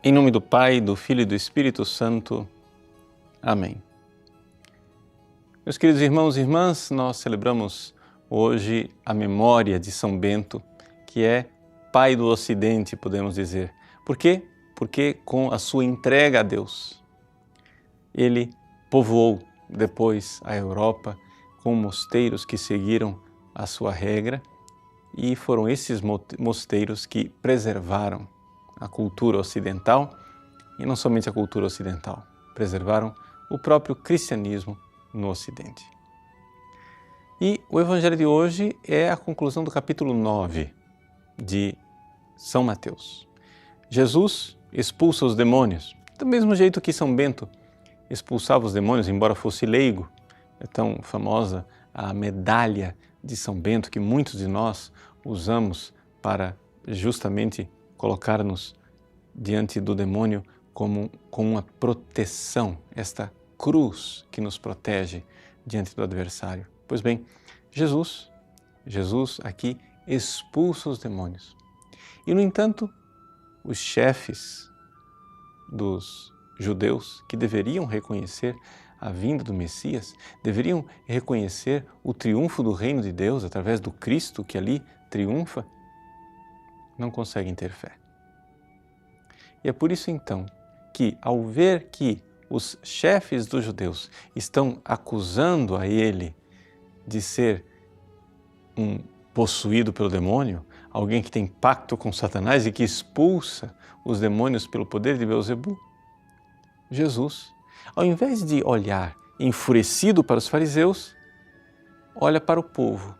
Em nome do Pai, do Filho e do Espírito Santo. Amém. Meus queridos irmãos e irmãs, nós celebramos hoje a memória de São Bento, que é pai do Ocidente, podemos dizer. Por quê? Porque com a sua entrega a Deus, ele povoou depois a Europa com mosteiros que seguiram a sua regra, e foram esses mosteiros que preservaram a cultura ocidental, e não somente a cultura ocidental, preservaram o próprio cristianismo no Ocidente. E o Evangelho de hoje é a conclusão do capítulo 9 de São Mateus. Jesus expulsa os demônios, do mesmo jeito que São Bento expulsava os demônios, embora fosse leigo. É tão famosa a medalha de São Bento que muitos de nós usamos para justamente colocar-nos diante do demônio com uma proteção, esta cruz que nos protege diante do adversário. Pois bem, Jesus aqui expulsa os demônios. E, no entanto, os chefes dos judeus, que deveriam reconhecer a vinda do Messias, deveriam reconhecer o triunfo do reino de Deus através do Cristo que ali triunfa, não conseguem ter fé. E é por isso então que, ao ver que os chefes dos judeus estão acusando a ele de ser um possuído pelo demônio, alguém que tem pacto com Satanás e que expulsa os demônios pelo poder de Beelzebu, Jesus, ao invés de olhar enfurecido para os fariseus, olha para o povo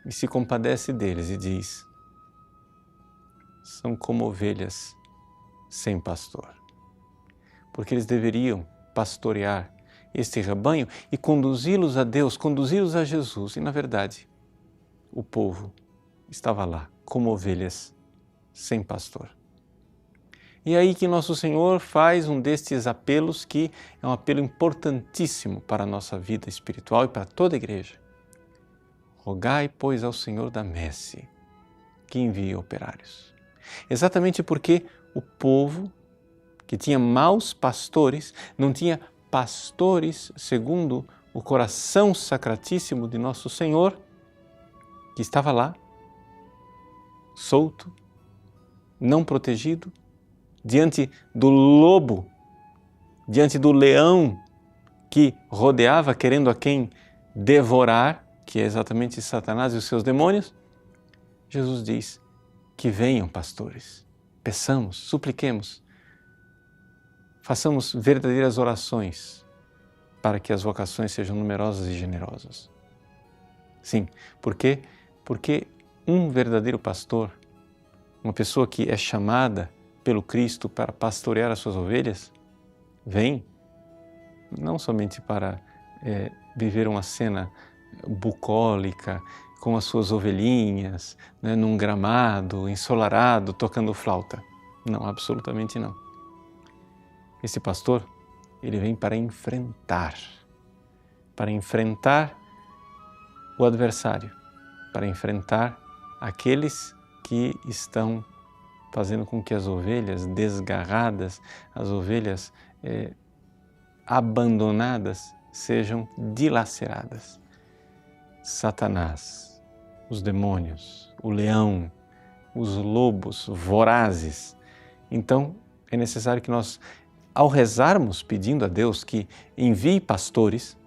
e se compadece deles e diz: são como ovelhas sem pastor. Porque eles deveriam pastorear este rebanho e conduzi-los a Deus, conduzi-los a Jesus. E, na verdade, o povo estava lá como ovelhas sem pastor. E é aí que Nosso Senhor faz um destes apelos que é um apelo importantíssimo para a nossa vida espiritual e para toda a igreja. Rogai, pois, ao Senhor da messe que envie operários. Exatamente porque o povo, que tinha maus pastores, não tinha pastores segundo o coração sacratíssimo de Nosso Senhor, que estava lá, solto, não protegido, diante do lobo, diante do leão que rodeava querendo a quem devorar, que é exatamente Satanás e os seus demônios. Jesus diz que venham pastores, peçamos, supliquemos, façamos verdadeiras orações para que as vocações sejam numerosas e generosas. Sim, porque um verdadeiro pastor, uma pessoa que é chamada pelo Cristo para pastorear as suas ovelhas, vem não somente para viver uma cena bucólica com as suas ovelhinhas, num gramado ensolarado, tocando flauta. Não, absolutamente não. Esse pastor, ele vem para enfrentar o adversário, para enfrentar aqueles que estão fazendo com que as ovelhas desgarradas, as ovelhas abandonadas, sejam dilaceradas. Satanás, os demônios, o leão, os lobos vorazes. Então, é necessário que nós, ao rezarmos pedindo a Deus que envie pastores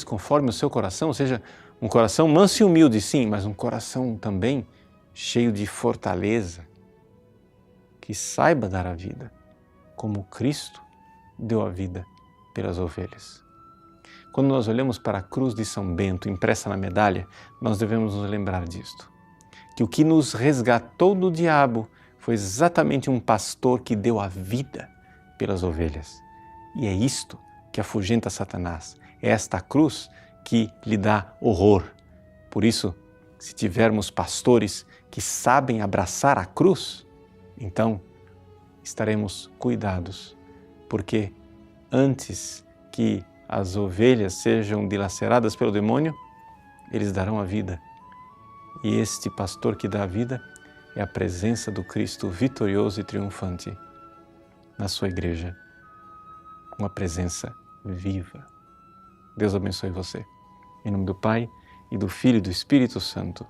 conforme o seu coração, ou seja, um coração manso e humilde, sim, mas um coração também cheio de fortaleza, que saiba dar a vida, como Cristo deu a vida pelas ovelhas. Quando nós olhamos para a cruz de São Bento impressa na medalha, nós devemos nos lembrar disto, que o que nos resgatou do diabo foi exatamente um pastor que deu a vida pelas ovelhas. E é isto que afugenta Satanás, é esta cruz que lhe dá horror. Por isso, se tivermos pastores que sabem abraçar a cruz, então estaremos cuidados, porque antes que as ovelhas sejam dilaceradas pelo demônio, eles darão a vida. E este pastor que dá a vida é a presença do Cristo vitorioso e triunfante na sua igreja. Uma presença viva. Deus abençoe você. Em nome do Pai, e do Filho e do Espírito Santo.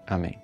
Amém.